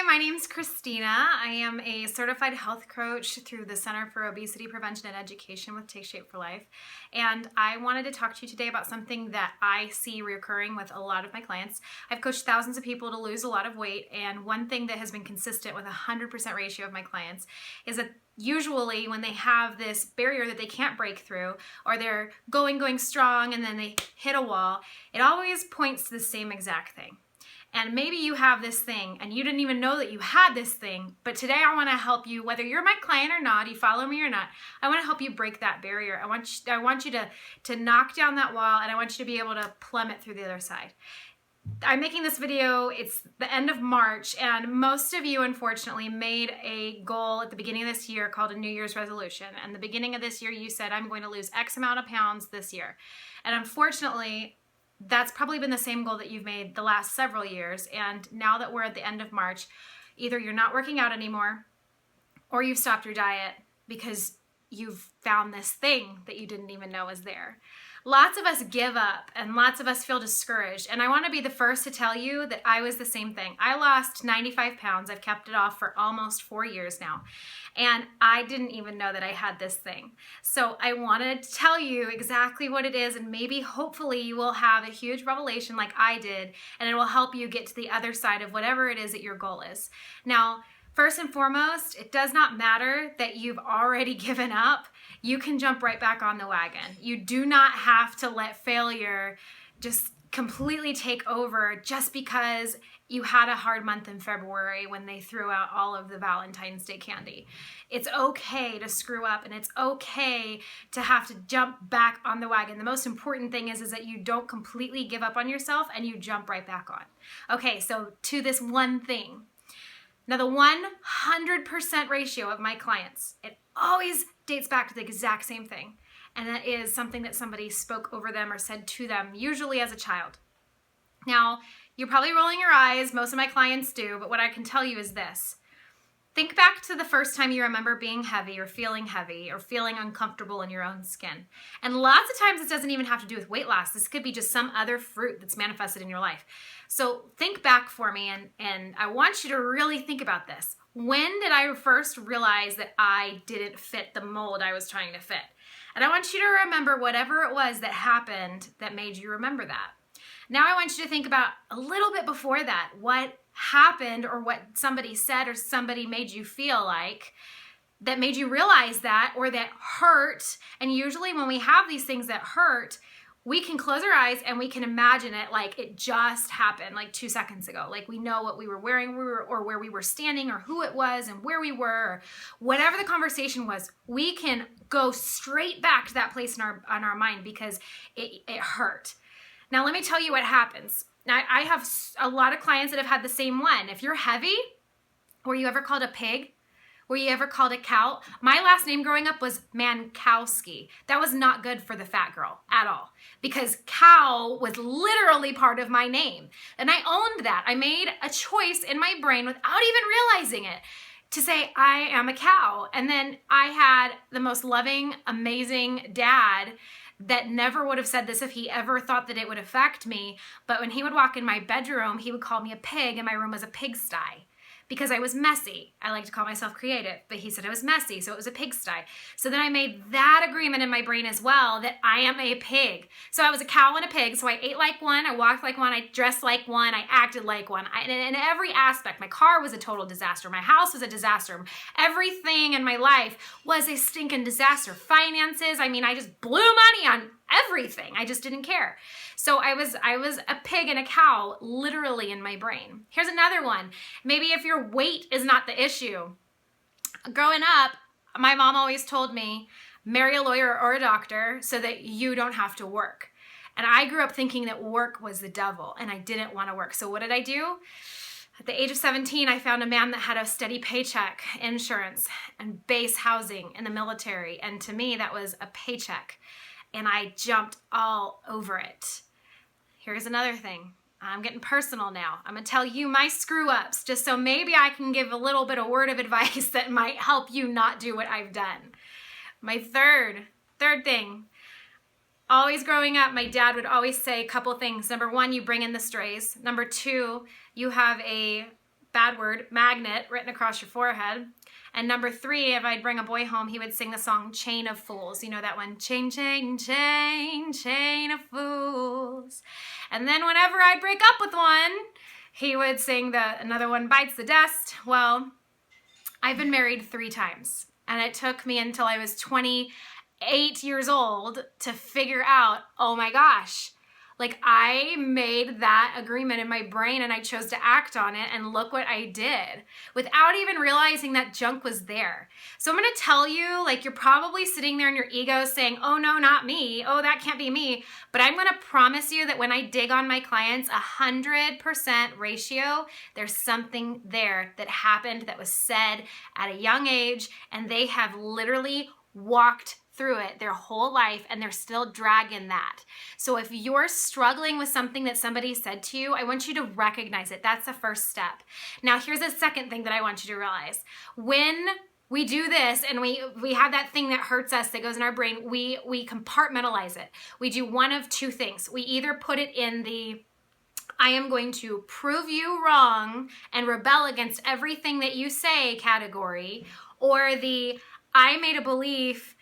my name's Kristina. I am a certified health coach through the Center for Obesity Prevention and Education with Take Shape for Life. And I wanted to talk to you today about something that I see reoccurring with a lot of my clients. I've coached thousands of people to lose a lot of weight, and one thing that has been consistent with 100% ratio of my clients is that usually when they have this barrier that they can't break through, or they're going strong and then they hit a wall, it always points to the same exact thing. And maybe you have this thing and you didn't even know that you had this thing, but today I want to help you, whether you're my client or not, you follow me or not, I want to help you break that barrier. I want you to knock down that wall, and I want you to be able to plummet through the other side. I'm making this video, it's the end of March, and most of you unfortunately made a goal at the beginning of this year called a New Year's resolution. And the beginning of this year you said, I'm going to lose X amount of pounds this year. And unfortunately, that's probably been the same goal that you've made the last several years. And now that we're at the end of March, either you're not working out anymore or you've stopped your diet because you've found this thing that you didn't even know was there. Lots of us give up and lots of us feel discouraged. And I want to be the first to tell you that I was the same thing. I lost 95 pounds. I've kept it off for almost 4 years now. And I didn't even know that I had this thing. So I wanted to tell you exactly what it is, and maybe hopefully you will have a huge revelation like I did, and it will help you get to the other side of whatever it is that your goal is. Now, first and foremost, it does not matter that you've already given up. You can jump right back on the wagon. You do not have to let failure just completely take over just because you had a hard month in February when they threw out all of the Valentine's Day candy. It's okay to screw up, and it's okay to have to jump back on the wagon. The most important thing is that you don't completely give up on yourself and you jump right back on. Okay, so to this one thing. Now, the 100% ratio of my clients, it always dates back to the exact same thing. And that is something that somebody spoke over them or said to them, usually as a child. Now, you're probably rolling your eyes. Most of my clients do. But what I can tell you is this. Think back to the first time you remember being heavy or feeling uncomfortable in your own skin. And lots of times it doesn't even have to do with weight loss. This could be just some other fruit that's manifested in your life. So think back for me, and I want you to really think about this. When did I first realize that I didn't fit the mold I was trying to fit? And I want you to remember whatever it was that happened that made you remember that. Now I want you to think about a little bit before that, what happened or what somebody said or somebody made you feel like that made you realize that, or that hurt. And usually when we have these things that hurt, we can close our eyes and we can imagine it like it just happened like 2 seconds ago. Like we know what we were wearing or where we were standing or who it was and where we were, or whatever the conversation was. We can go straight back to that place in our mind because it hurt. Now, let me tell you what happens. Now, I have a lot of clients that have had the same one. If you're heavy, were you ever called a pig? Were you ever called a cow? My last name growing up was Mankowski. That was not good for the fat girl at all, because cow was literally part of my name. And I owned that. I made a choice in my brain without even realizing it to say, I am a cow. And then I had the most loving, amazing dad that never would have said this if he ever thought that it would affect me. But when he would walk in my bedroom, he would call me a pig, and my room was a pigsty because I was messy. I like to call myself creative, but he said I was messy, so it was a pigsty. So then I made that agreement in my brain as well, that I am a pig. So I was a cow and a pig, so I ate like one, I walked like one, I dressed like one, I acted like one. In every aspect, my car was a total disaster, my house was a disaster, everything in my life was a stinking disaster. Finances, I just blew money on everything. I just didn't care. So I was a pig and a cow literally in my brain. Here's another one. Maybe if your weight is not the issue. Growing up, my mom always told me, marry a lawyer or a doctor so that you don't have to work. And I grew up thinking that work was the devil, and I didn't want to work. So what did I do? At the age of 17, I found a man that had a steady paycheck, insurance, and base housing in the military. And to me, that was a paycheck. And I jumped all over it. Here's another thing. I'm getting personal now. I'm gonna tell you my screw ups, just so maybe I can give a little bit of word of advice that might help you not do what I've done. My third thing. Always growing up, my dad would always say a couple things. Number one, you bring in the strays. Number two, you have a bad word, magnet written across your forehead. And number 3, if I'd bring a boy home, he would sing the song Chain of Fools. You know that one? Chain, chain, chain, chain of fools. And then whenever I'd break up with one, he would sing another one, Bites the Dust. Well, I've been married 3 times. And it took me until I was 28 years old to figure out, oh my gosh, like I made that agreement in my brain and I chose to act on it, and look what I did without even realizing that junk was there. So I'm going to tell you, like, you're probably sitting there in your ego saying, oh no, not me. Oh, that can't be me. But I'm going to promise you that when I dig on my clients, 100% ratio, there's something there that happened that was said at a young age, and they have literally walked through it their whole life, and they're still dragging that. So if you're struggling with something that somebody said to you, I want you to recognize it. That's the first step. Now, here's a second thing that I want you to realize. When we do this and we have that thing that hurts us that goes in our brain, we compartmentalize it. We do one of 2 things. We either put it in the I am going to prove you wrong and rebel against everything that you say category, or the I made a belief,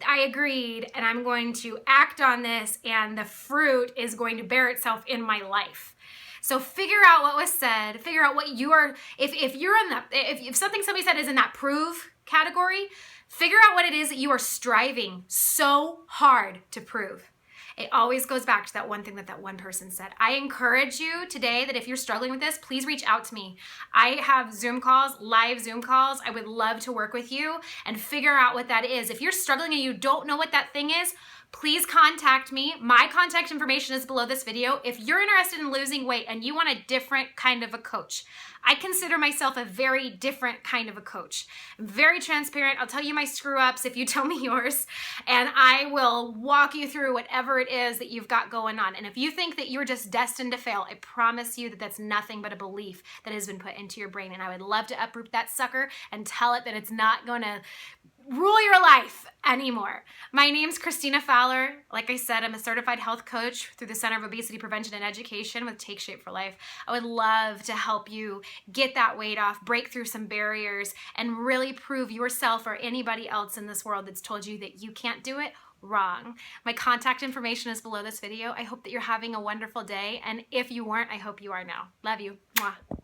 I agreed, and I'm going to act on this, and the fruit is going to bear itself in my life. So figure out what was said, figure out what you are, if you're in that, if something somebody said is in that prove category, figure out what it is that you are striving so hard to prove. It always goes back to that one thing that one person said. I encourage you today that if you're struggling with this, please reach out to me. I have Zoom calls, live Zoom calls. I would love to work with you and figure out what that is. If you're struggling and you don't know what that thing is, please contact me. My contact information is below this video. If you're interested in losing weight and you want a different kind of a coach, I consider myself a very different kind of a coach. I'm very transparent. I'll tell you my screw ups if you tell me yours, and I will walk you through whatever it is that you've got going on. And if you think that you're just destined to fail, I promise you that that's nothing but a belief that has been put into your brain. And I would love to uproot that sucker and tell it that it's not going to rule your life anymore. My name's Kristina Fowler. Like I said, I'm a certified health coach through the Center of Obesity Prevention and Education with Take Shape for Life. I would love to help you get that weight off, break through some barriers, and really prove yourself or anybody else in this world that's told you that you can't do it wrong. My contact information is below this video. I hope that you're having a wonderful day, and if you weren't, I hope you are now. Love you. Mwah.